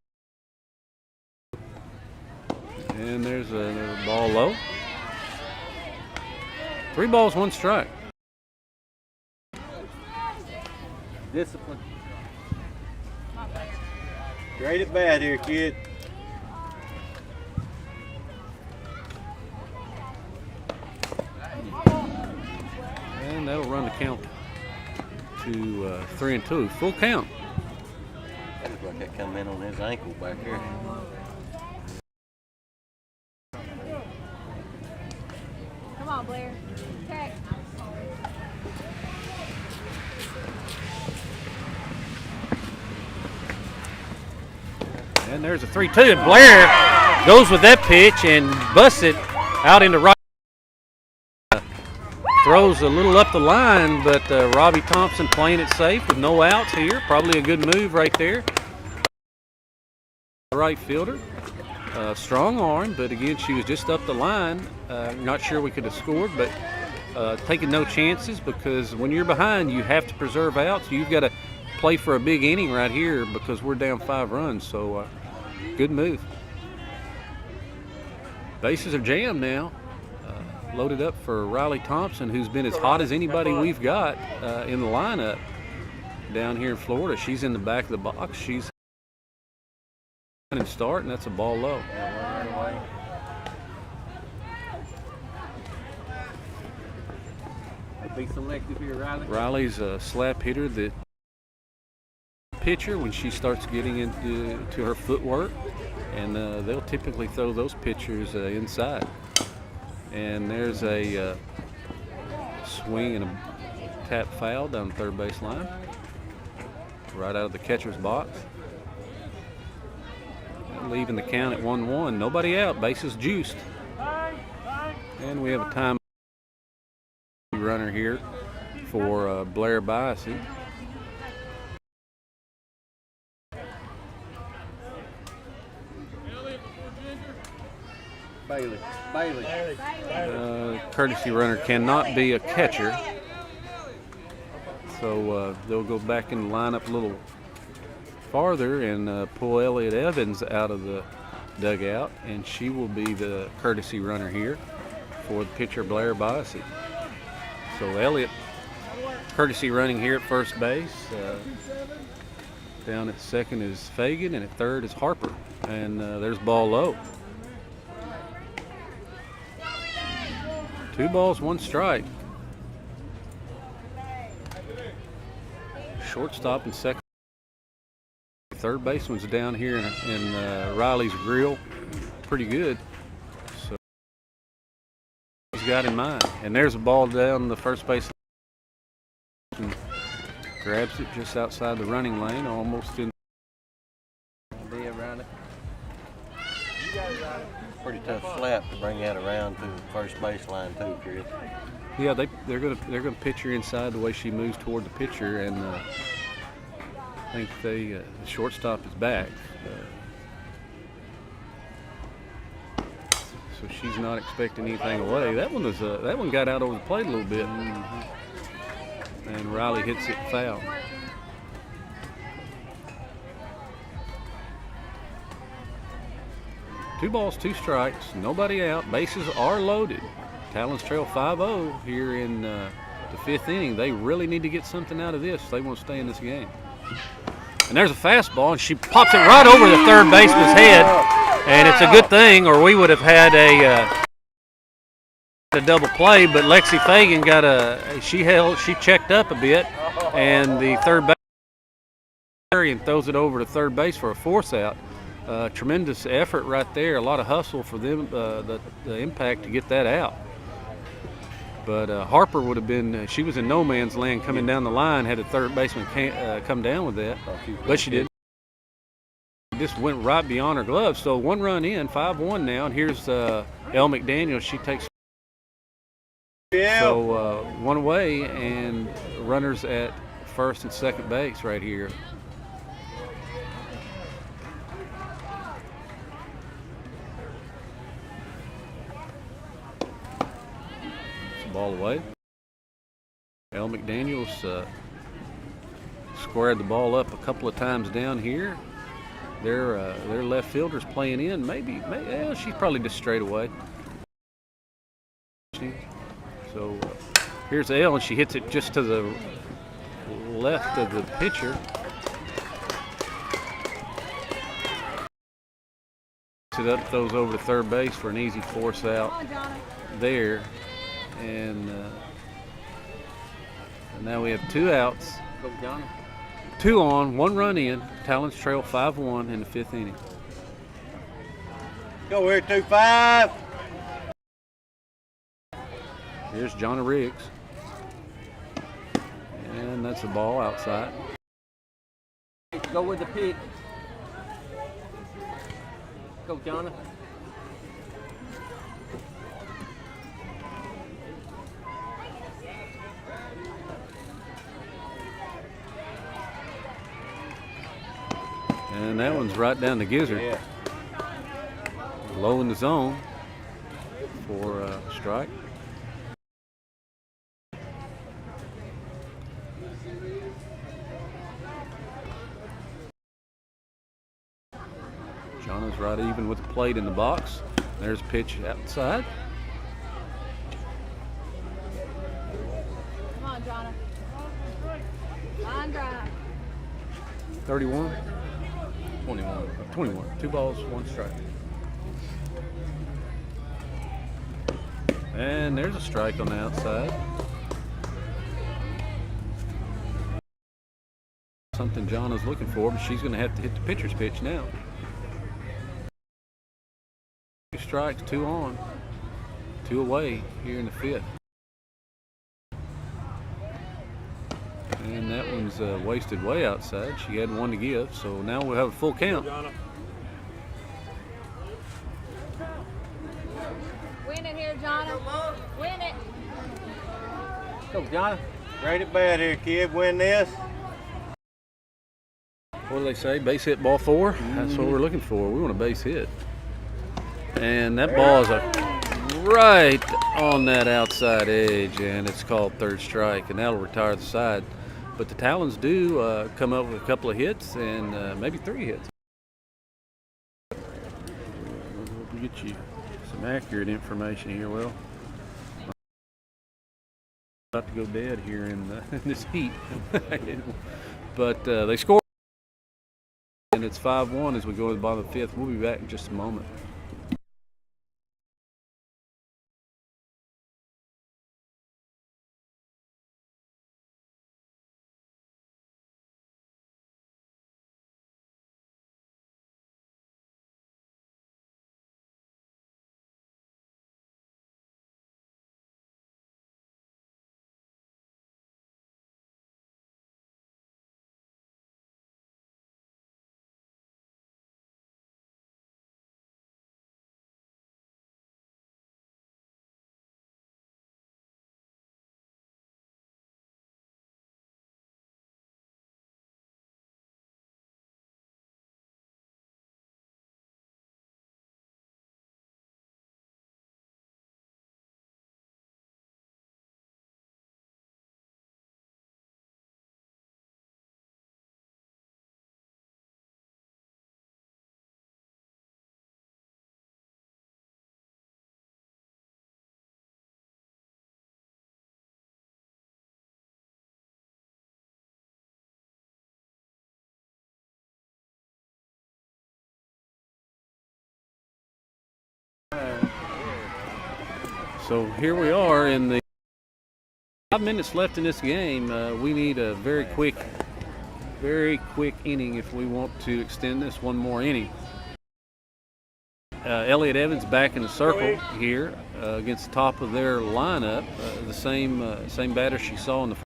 And there's a ball low. 3 balls, 1 strike. Discipline. Great at bat here, kid. And that'll run the count to 3-2. Full count. That looks like that come in on his ankle back here. Come on, Blair. Okay. And there's a 3-2. And Blair goes with that pitch and busts it out into right. Throws a little up the line, but Robbie Thompson playing it safe with no outs here. Probably a good move right there. Right fielder. Strong arm, but again, she was just up the line. Not sure we could have scored, but taking no chances because when you're behind, you have to preserve outs. You've got to play for a big inning right here because we're down 5 runs. So good move. Bases are jammed now. Loaded up for Riley Thompson, who's been as hot as anybody we've got in the lineup down here in Florida. She's in the back of the box. She's and start, and that's a ball low. Be selective here, Riley. Riley's a slap hitter. The pitcher, when she starts getting into her footwork, and they'll typically throw those pitchers inside. And there's a swing and a tap foul down the third base line, right out of the catcher's box. Leaving the count at 1-1. Nobody out. Bases juiced. And we have a time runner here for Blair Biasy. Bailey. Courtesy runner cannot be a catcher. So they'll go back and line up a little farther and pull Elliot Evans out of the dugout, and she will be the courtesy runner here for the pitcher Blair Biasy. So Elliot courtesy running here at first base. Down at second is Fagan, and at third is Harper. And there's ball low. 2 balls, 1 strike. Shortstop and second. Third baseman's down here in Riley's grill. Pretty good. So he's got in mind. And there's a ball down the first base. Grabs it just outside the running lane, almost in. Pretty tough slap to bring that around to the first baseline too, Chris. Yeah, they're gonna pitch her inside the way she moves toward the pitcher, and I think the shortstop is back, so she's not expecting anything away. That one got out over the plate a little bit, and Riley hits it foul. Two balls, 2 strikes, nobody out. Bases are loaded. Talons trail 5-0 here in the 5th inning. They really need to get something out of this if they want to stay in this game. And there's a fastball, and she pops it right over the third baseman's head. And it's a good thing, or we would have had a a double play, but Lexi Fagan she checked up a bit, and the third base and throws it over to third base for a force out. Tremendous effort right there. A lot of hustle for them, the impact to get that out. But Harper would have been, she was in no man's land coming down the line had a third baseman come down with that, but she didn't. Just went right beyond her glove. So 1 run in, 5-1 now, and here's Elle McDaniel. She takes so 1 away, and runners at first and second base right here. Ball away. Elle McDaniels squared the ball up a couple of times down here. Their left fielder's playing in. Maybe she's probably just straight away. So here's Elle, and she hits it just to the left of the pitcher. It up, throws over to third base for an easy force out there. And now we have 2 outs. 2 on, 1 run in. Talons trail 5-1 in the 5th inning. Go here, 2-5. Here's Jonna Riggs. And that's a ball outside. Go with the pitch. Go, Jonna. And that one's right down the gizzard. Yeah. Low in the zone for a strike. Jonna's right even with the plate in the box. There's a pitch outside. Come on, Jonna. Line drive. 31. 21. 21. 2 balls, 1 strike. And there's a strike on the outside. Something Jonna's looking for, but she's going to have to hit the pitcher's pitch now. 2 strikes, 2 on, 2 away here in the 5th. And that one's wasted way outside. She had 1 to give, so now we'll have a full count. Win it here, Jonna. Win it. Go, Jonna. Great at bat here, kid. Win this. What do they say? Base hit, ball 4? That's what we're looking for. We want a base hit. And that ball is right on that outside edge, and it's called 3rd strike, and that'll retire the side. But the Talons do come up with a couple of hits and maybe 3 hits. We'll get you some accurate information here. Well, I'm about to go dead here in this heat. But they scored, and it's 5-1 as we go to the bottom of the 5th. We'll be back in just a moment. So here we are in the 5 minutes left in this game. We need a very quick inning if we want to extend this one more inning. Elliott Evans back in the circle here against the top of their lineup, the same batter she saw in the first.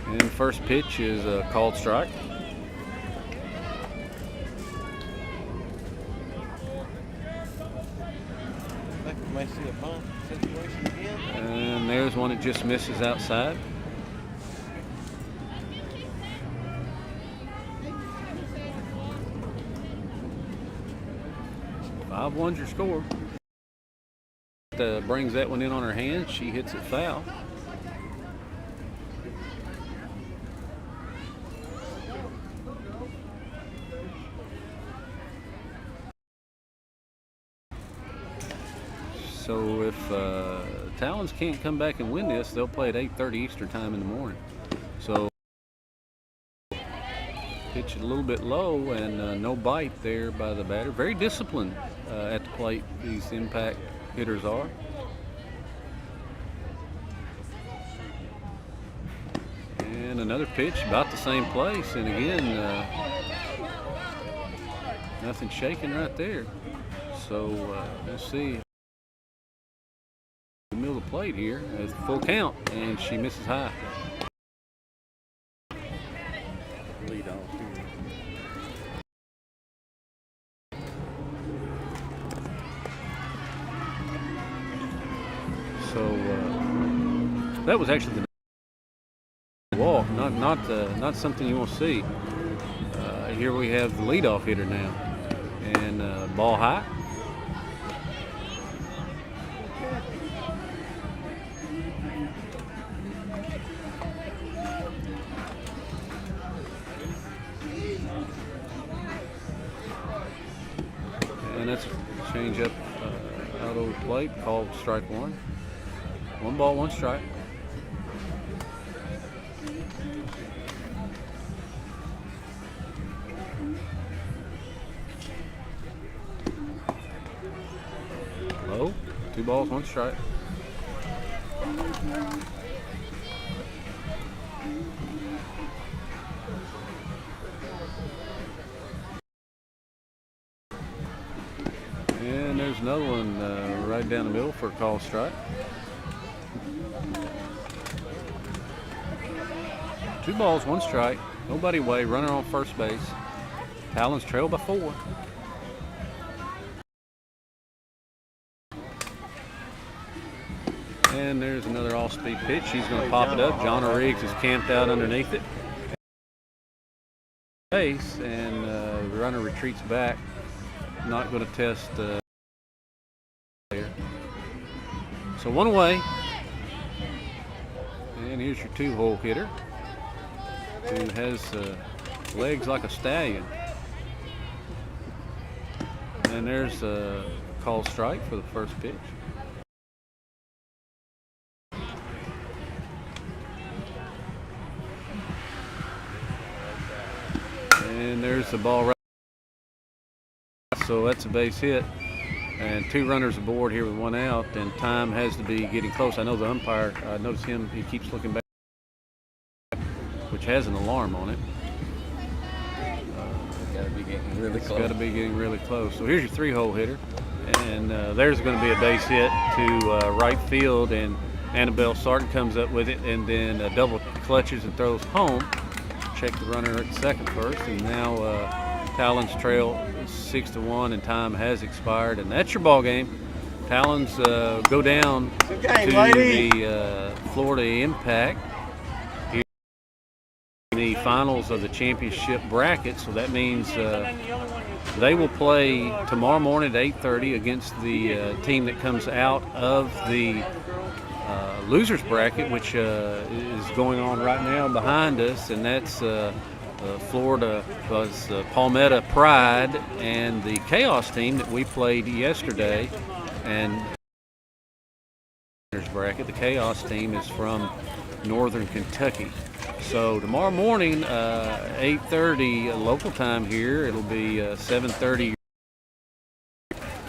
And the first pitch is a called strike. May see a bunt situation again. And there's one that just misses outside. Five one's your score. Brings that one in on her hand. She hits it foul. So if Talons can't come back and win this, they'll play at 8:30 Eastern time in the morning. So pitch it a little bit low and no bite there by the batter. Very disciplined at the plate, these impact hitters are. And another pitch about the same place, and again, nothing shaking right there. So let's see. The middle of the plate here, it's full count, and she misses high. Lead off here. So that was actually the walk, not something you want to see. Here we have the leadoff hitter now, and ball high. And that's a change up out over the plate, called strike one. 1 ball, 1 strike. Low, 2 balls, 1 strike. And there's another one right down the middle for a call strike. 2 balls, 1 strike. Nobody away. Runner on first base. Talons trail by 4. And there's another off-speed pitch. He's going to pop it up. John Riggs is camped out underneath it. Base, and the runner retreats back. Not going to test there. So 1 away. And here's your 2-hole hitter, who has legs like a stallion. And there's a call strike for the first pitch. And there's the ball right. So that's a base hit. And 2 runners aboard here with 1 out, and time has to be getting close. I know the umpire, I notice him, he keeps looking back, which has an alarm on it. Got to be getting really It's close. got to be getting really close. So here's your 3-hole hitter, and there's going to be a base hit to right field, and Annabelle Sarton comes up with it, and then double clutches and throws home. Check the runner at second first, and now Talons trail 6-1, and time has expired, and that's your ball game. Talons go down to the Florida Impact here in the finals of the championship bracket. So that means they will play tomorrow morning at 8:30 against the team that comes out of the losers bracket, which is going on right now behind us, and that's Florida was Palmetto Pride and the Chaos team that we played yesterday. And bracket, the Chaos team is from Northern Kentucky. So tomorrow morning, 8:30 local time here. It'll be 7:30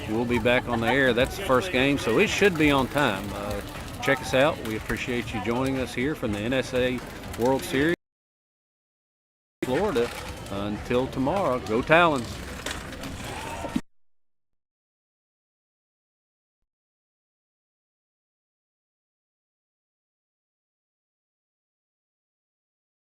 we'll be back on the air. That's the first game, so it should be on time. Check us out. We appreciate you joining us here from the NSA World Series, Florida. Until tomorrow, go Talons.